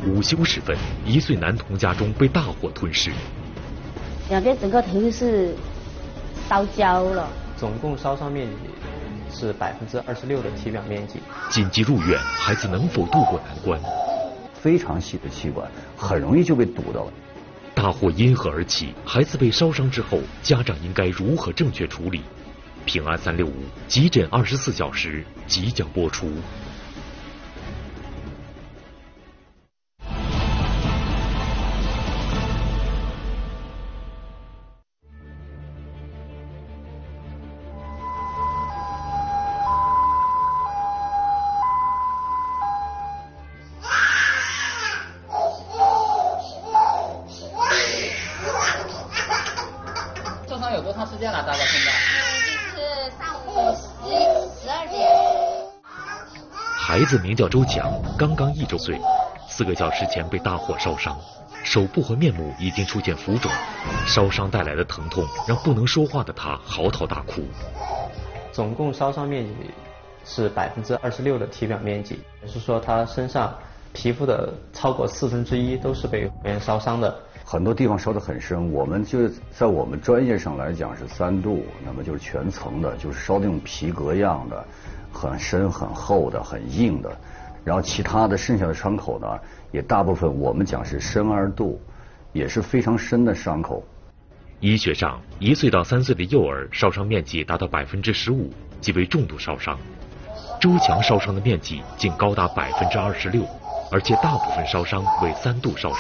午休时分，1岁男童家中被大火吞噬，两边整个头是烧焦了，总共烧伤面积是26%的体表面积。紧急入院，孩子能否渡过难关？非常细的气管，很容易就被堵到了。大火因何而起？孩子被烧伤之后，家长应该如何正确处理？平安365急诊24小时即将播出。受伤有多长时间了？大概现在？是上午12点。孩子名叫周强，刚刚1周岁，4个小时前被大火烧伤，手部和面目已经出现浮肿，烧伤带来的疼痛让不能说话的他嚎啕大哭。总共烧伤面积是26%的体表面积，也就是说他身上皮肤的超过1/4都是被火焰烧伤的。很多地方烧得很深，我们就在我们专业上来讲是3度，那么就是全层的，就是烧那种皮革样的，很深很厚的很硬的，然后其他的剩下的伤口呢，也大部分我们讲是深2度，也是非常深的伤口。医学上，1岁到3岁的幼儿烧伤面积达到15%，即为重度烧伤。周强烧伤的面积竟高达26%，而且大部分烧伤为3度烧伤。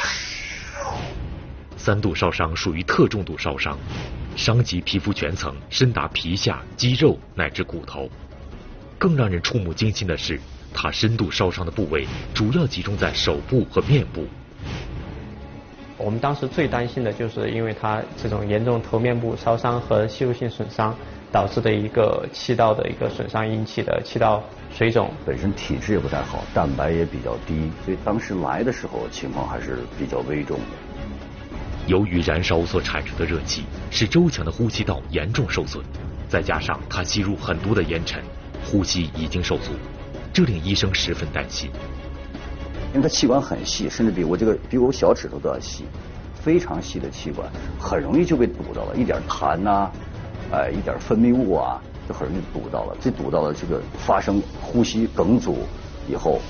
3度烧伤属于特重度烧伤，伤及皮肤全层，深达皮下、肌肉乃至骨头。更让人触目惊心的是，他深度烧伤的部位主要集中在手部和面部。我们当时最担心的就是因为他这种严重头面部烧伤和吸入性损伤导致的一个气道的一个损伤引起的气道水肿。本身体质也不太好，蛋白也比较低，所以当时来的时候情况还是比较危重的。由于燃烧所产生的热气，使周强的呼吸道严重受损，再加上他吸入很多的烟尘，呼吸已经受阻，这令医生十分担心。因为它气管很细，甚至比我小指头都要细，非常细的气管，很容易就被堵到了，一点痰呐，一点分泌物啊，就很容易堵到了。这堵到了，这个发生呼吸梗阻以后，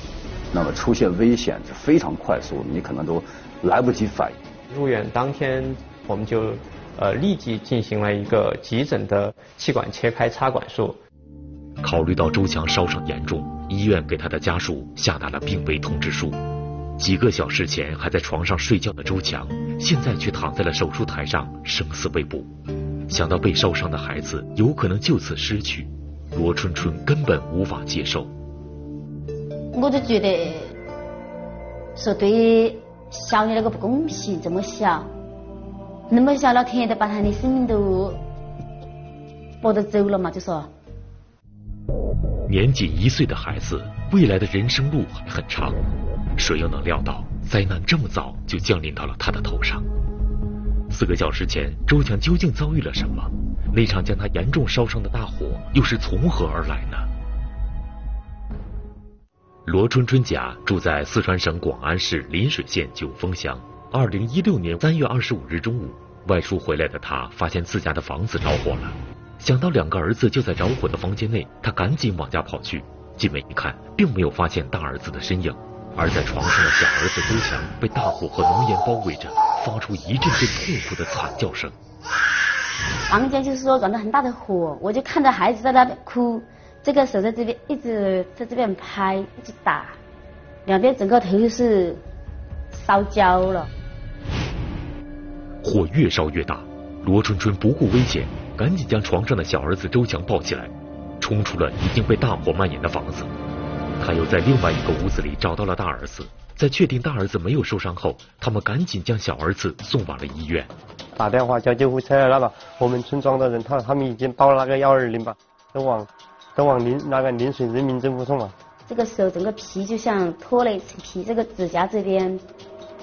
那么出现危险是非常快速，你可能都来不及反应。入院当天，我们就立即进行了一个急诊的气管切开插管术。考虑到周强烧伤严重，医院给他的家属下达了病危通知书。几个小时前还在床上睡觉的周强，现在却躺在了手术台上，生死未卜。想到被烧伤的孩子有可能就此失去，罗春春根本无法接受。我就觉得说对小女那个不公平，这么小，那么小，老天爷都把他的生命都夺得走了嘛，就说。年仅1岁的孩子，未来的人生路还很长，谁又能料到灾难这么早就降临到了他的头上？4个小时前，周强究竟遭遇了什么？那场将他严重烧伤的大火又是从何而来呢？罗春春家住在四川省广安市临水县九峰乡。2016年3月25日中午，外出回来的他发现自家的房子着火了。想到2个儿子就在着火的房间内，他赶紧往家跑去。进门一看，并没有发现大儿子的身影，而在床上的小儿子周强被大火和浓烟包围着，发出一阵阵痛苦的惨叫声。房间就是说燃了很大的火，我就看着孩子在那边哭，这个手在这边一直在这边拍，一直打，两边整个头是烧焦了。火越烧越大，罗春春不顾危险，赶紧将床上的小儿子周强抱起来，冲出了已经被大火蔓延的房子。他又在另外一个屋子里找到了大儿子，在确定大儿子没有受伤后，他们赶紧将小儿子送往了医院。打电话叫救护车那个我们村庄的人，他们已经报了那个120吧，都往临水人民政府送了。这个手整个皮就像脱了一层皮，这个指甲这边，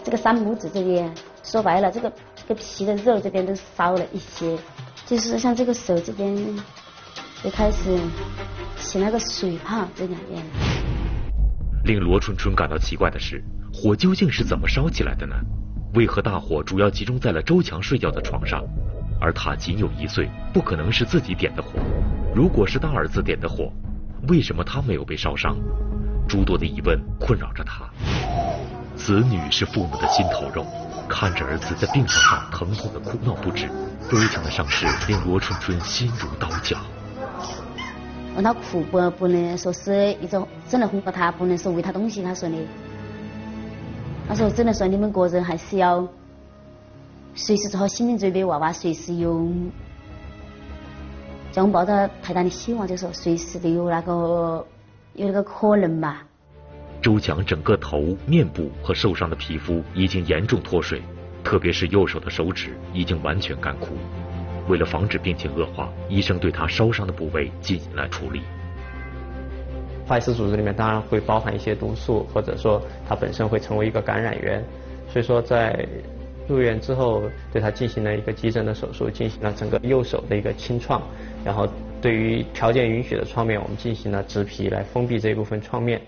这个3拇指这边，说白了这个皮的肉这边都烧了一些，就是像这个手这边就开始起那个水泡，这两边。令罗春春感到奇怪的是，火究竟是怎么烧起来的呢？为何大火主要集中在了周强睡觉的床上，而他仅有1岁，不可能是自己点的火。如果是大儿子点的火，为什么他没有被烧伤？诸多的疑问困扰着他。子女是父母的心头肉，看着儿子在病床上疼痛的哭闹不止，周强的伤势令罗春春心如刀绞。让他哭不能说是一种只能哄着他，不能说喂他东西。他说的，他说只能说你们个人还是要随时做好心理准备，娃娃随时有，叫我们抱着太大的希望，就说随时都有那个可能吧。周强整个头、面部和受伤的皮肤已经严重脱水，特别是右手的手指已经完全干枯。为了防止病情恶化，医生对他烧伤的部位进行了处理。坏死组织里面当然会包含一些毒素，或者说它本身会成为一个感染源，所以说在入院之后对他进行了一个急诊的手术，进行了整个右手的一个清创，然后对于条件允许的创面，我们进行了植皮来封闭这一部分创面。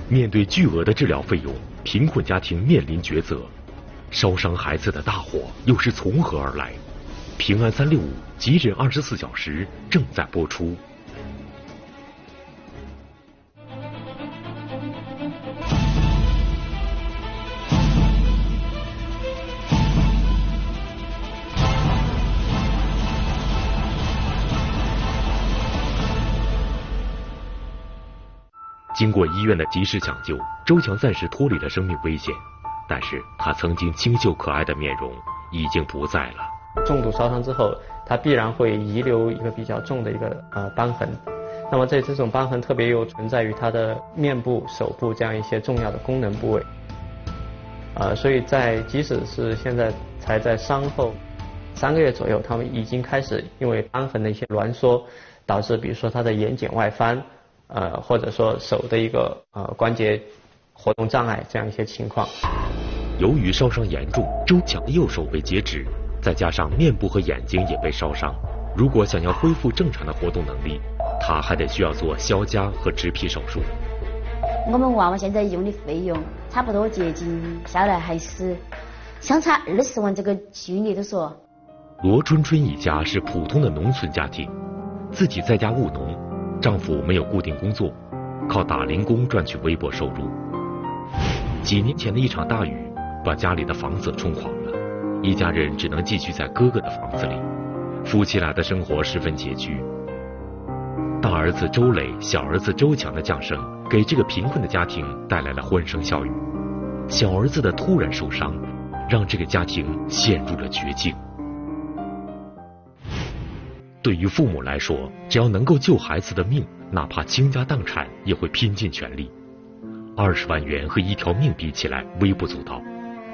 面对巨额的治疗费用，贫困家庭面临抉择，烧伤孩子的大火又是从何而来？平安365急诊24小时正在播出。经过医院的及时抢救，周强暂时脱离了生命危险，但是他曾经清秀可爱的面容已经不在了。重度烧伤之后，它必然会遗留一个比较重的一个瘢痕。那么这种瘢痕特别又存在于它的面部、手部这样一些重要的功能部位。所以即使是现在才在伤后3个月左右，他们已经开始因为瘢痕的一些挛缩，导致比如说他的眼睑外翻，或者说手的一个关节活动障碍这样一些情况。由于烧伤严重，周强的右手被截肢，再加上面部和眼睛也被烧伤，如果想要恢复正常的活动能力，他还得需要做消痂和植皮手术。我们娃娃现在用的费用差不多接近下来还是相差20万这个距离的说。罗春春一家是普通的农村家庭，自己在家务农，丈夫没有固定工作，靠打零工赚取微薄收入。几年前的一场大雨把家里的房子冲垮了，一家人只能寄居在哥哥的房子里，夫妻俩的生活十分拮据。大儿子周磊、小儿子周强的降生，给这个贫困的家庭带来了欢声笑语。小儿子的突然受伤，让这个家庭陷入了绝境。对于父母来说，只要能够救孩子的命，哪怕倾家荡产也会拼尽全力。20万元和1条命比起来微不足道，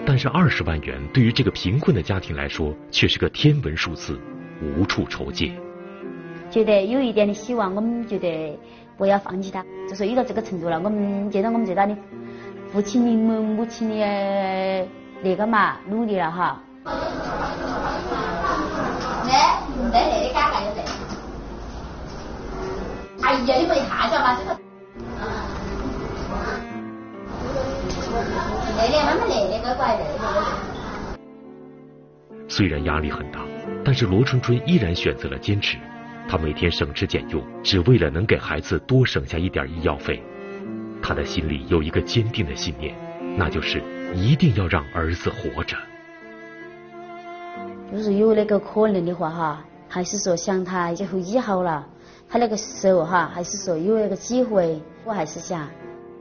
但是20万元对于这个贫困的家庭来说却是个天文数字，无处筹借。觉得有一点的希望，我们觉得不要放弃他，就是遇到这个程度了，我们觉得我们最大的父亲的母亲的那个嘛努力了哈。唔使你啲家計嘅哎呀，你咪下咗嘛，虽然压力很大，但是罗春春依然选择了坚持。她每天省吃俭用，只为了能给孩子多省下一点医药费。她的心里有一个坚定的信念，那就是一定要让儿子活着。就是有那个可能的话哈，还是说想他以后医好了，他那个时候哈，还是说有那个机会，我还是想，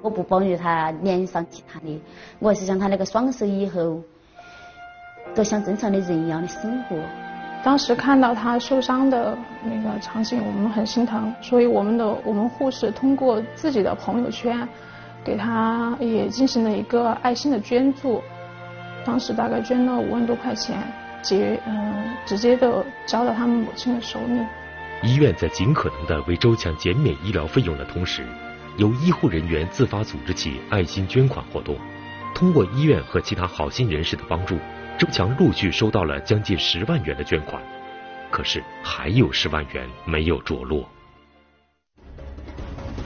我不保留他连上其他的，我还是想他那个双手以后都像正常的人一样的生活。当时看到他受伤的那个场景，我们很心疼，所以我们护士通过自己的朋友圈，给他也进行了一个爱心的捐助，当时大概捐了5万多块钱，直接的交到他们母亲的手里。医院在尽可能的为周强减免医疗费用的同时，由医护人员自发组织起爱心捐款活动。通过医院和其他好心人士的帮助，周强陆续收到了将近10万元的捐款，可是还有10万元没有着落。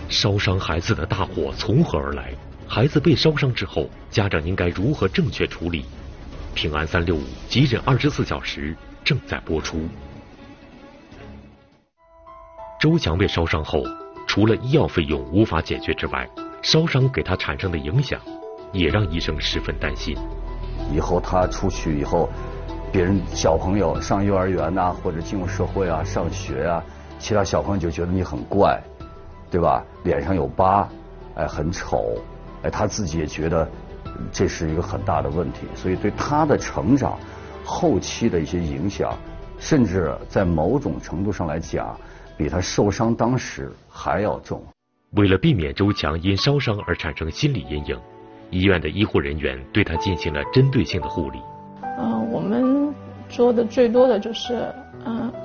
烧伤孩子的大火从何而来？孩子被烧伤之后，家长应该如何正确处理？平安365急诊24小时正在播出。周强被烧伤后，除了医药费用无法解决之外，烧伤给他产生的影响，也让医生十分担心。以后他出去以后，别人小朋友上幼儿园呐、或者进入社会啊、上学啊，其他小朋友就觉得你很怪，对吧？脸上有疤，哎，很丑，哎，他自己也觉得这是一个很大的问题，所以对他的成长后期的一些影响，甚至在某种程度上来讲，比他受伤当时还要重。为了避免周强因烧伤而产生心理阴影，医院的医护人员对他进行了针对性的护理。我们做的最多的就是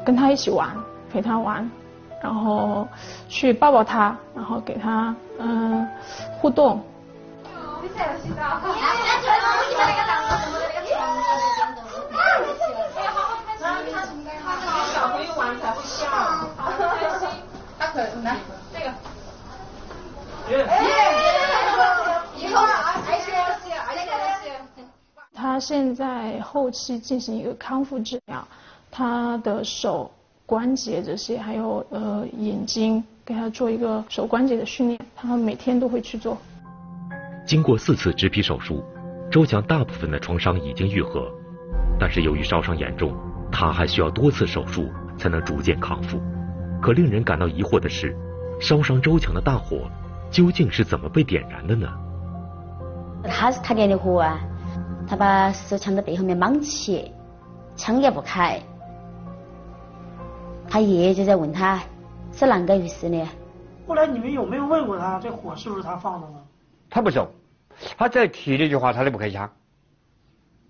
跟他一起玩，陪他玩，然后去抱抱他，然后给他互动。小朋友玩才会笑，好开心。他可来这个。他现在后期进行一个康复治疗，他的手关节这些，还有眼睛，给他做一个手关节的训练，他每天都会去做。经过4次植皮手术，周强大部分的创伤已经愈合，但是由于烧伤严重，他还需要多次手术才能逐渐康复。可令人感到疑惑的是，烧伤周强的大火究竟是怎么被点燃的呢？他是他点的火啊，他把手枪在背后面绑起，枪也不开。他爷爷就在问他是啷个回事呢？后来你们有没有问过他，这火是不是他放的呢？他不说，他只要提了一句话，他都不开枪。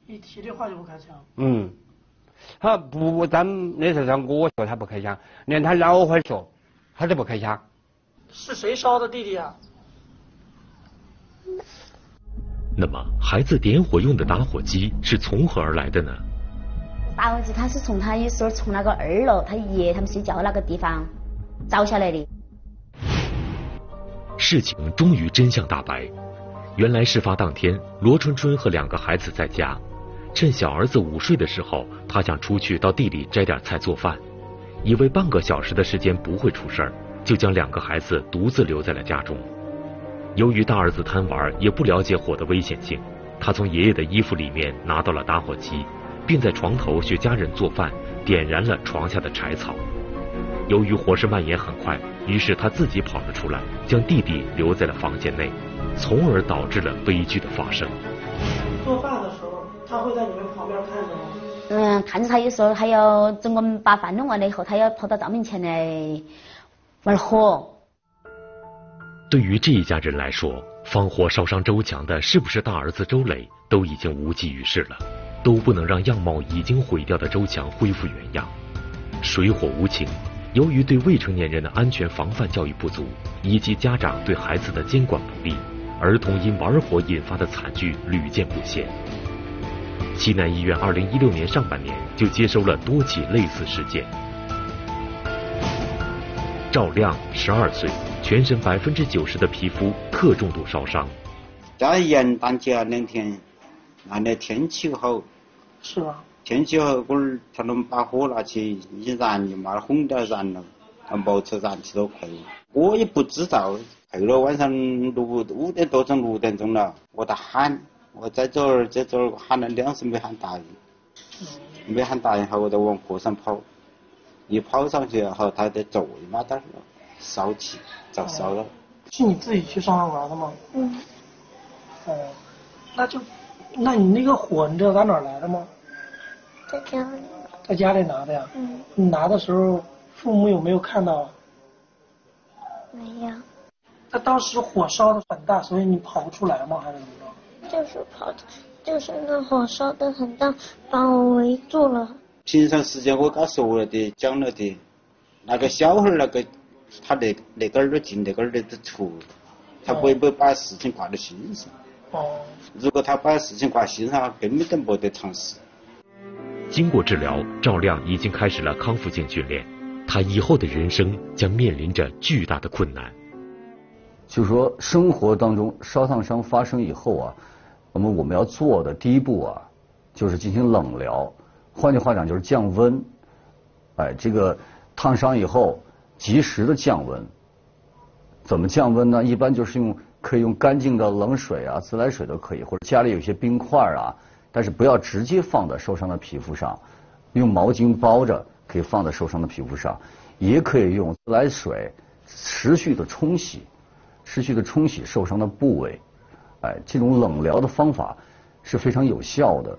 一提这话就不开枪？他不但那时候我说他不开枪，连他老汉说他都不开枪。是谁烧的弟弟啊？那么孩子点火用的打火机是从何而来的呢？打火机他是从他有时候从那个2楼他爷他们睡觉那个地方找下来的。事情终于真相大白，原来事发当天，罗春春和2个孩子在家，趁小儿子午睡的时候，他想出去到地里摘点菜做饭，以为半个小时的时间不会出事儿，就将2个孩子独自留在了家中。由于大儿子贪玩，也不了解火的危险性，他从爷爷的衣服里面拿到了打火机，并在床头学家人做饭，点燃了床下的柴草。由于火势蔓延很快，于是他自己跑了出来，将弟弟留在了房间内，从而导致了悲剧的发生。做饭的时候，他会在你们旁边看着吗？看着他有时候还要等我们把饭弄完了以后，他要跑到灶门前来玩火。对于这一家人来说，放火烧伤周强的是不是大儿子周磊，都已经无济于事了，都不能让样貌已经毁掉的周强恢复原样。水火无情，由于对未成年人的安全防范教育不足，以及家长对孩子的监管不力，儿童因玩火引发的惨剧屡见不鲜。西南医院2016年上半年就接收了多起类似事件。赵亮12岁，全身90%的皮肤特重度烧伤。在元旦节2天，那天气好，是吧？天气好，他们把火拿去一燃，你妈轰的燃了，没车燃气都快了。我也不知道，快了晚上5点多钟6点钟了，我在喊，我在这儿喊了2声没喊答应，没喊答应后我就往火上跑，一跑上去后他的座位嘛，但烧起着烧了。是你自己去上玩的吗？那你那个火你知道打哪儿来的吗？在家里。在家里拿的呀？你拿的时候父母有没有看到？没有。他当时火烧的很大，所以你跑不出来吗？还是怎么着？就是那火烧的很大，把我围住了。平常时间我跟他说了的，讲了的，那个小孩那个他那个儿进那个儿的出，他不会把事情挂在心上。如果他把事情挂心上，根本就没得常识。经过治疗，赵亮已经开始了康复性训练，他以后的人生将面临着巨大的困难。就是说生活当中烧烫伤发生以后啊，我们要做的第一步啊，就是进行冷疗，换句话讲就是降温。哎，这个烫伤以后及时的降温。怎么降温呢？一般就是可以用干净的冷水啊、自来水都可以，或者家里有些冰块啊，但是不要直接放在受伤的皮肤上，用毛巾包着可以放在受伤的皮肤上，也可以用自来水持续的冲洗受伤的部位。哎，这种冷疗的方法是非常有效的。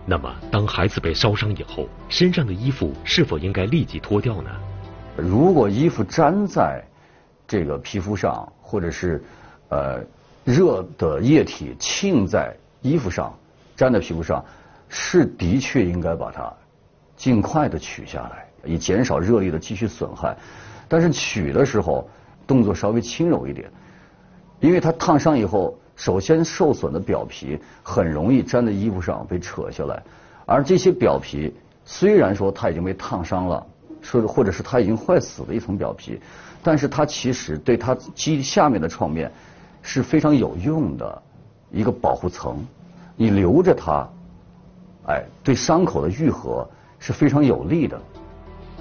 那么，当孩子被烧伤以后，身上的衣服是否应该立即脱掉呢？如果衣服粘在这个皮肤上，或者是热的液体浸在衣服上，粘在皮肤上，是的确应该把它尽快的取下来，以减少热力的继续损害。但是取的时候动作稍微轻柔一点，因为它烫伤以后，首先受损的表皮很容易粘在衣服上被扯下来，而这些表皮虽然说它已经被烫伤了，或者是它已经坏死的一层表皮，但是它其实对它肌下面的创面是非常有用的一个保护层，你留着它，哎，对伤口的愈合是非常有利的。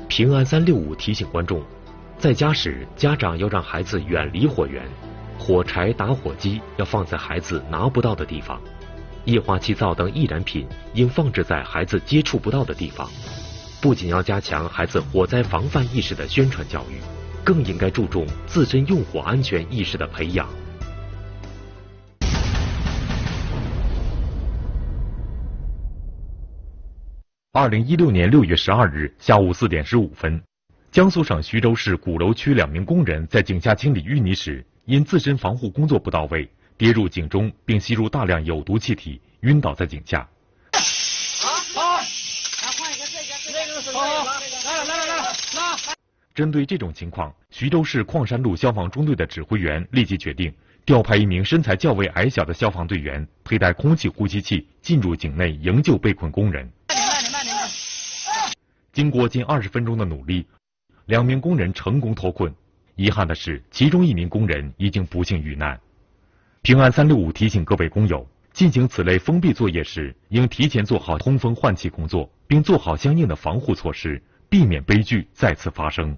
平安365提醒观众，在家时家长要让孩子远离火源，火柴、打火机要放在孩子拿不到的地方，液化气灶等易燃品应放置在孩子接触不到的地方。不仅要加强孩子火灾防范意识的宣传教育，更应该注重自身用火安全意识的培养。2016年6月12日下午4点15分，江苏省徐州市鼓楼区2名工人在井下清理淤泥时，因自身防护工作不到位，跌入井中并吸入大量有毒气体，晕倒在井下。针对这种情况，徐州市矿山路消防中队的指挥员立即决定调派一名身材较为矮小的消防队员，佩戴空气呼吸器进入井内营救被困工人。经过近20分钟的努力，2名工人成功脱困。遗憾的是，其中1名工人已经不幸遇难。平安365提醒各位工友，进行此类封闭作业时，应提前做好通风换气工作，并做好相应的防护措施，避免悲剧再次发生。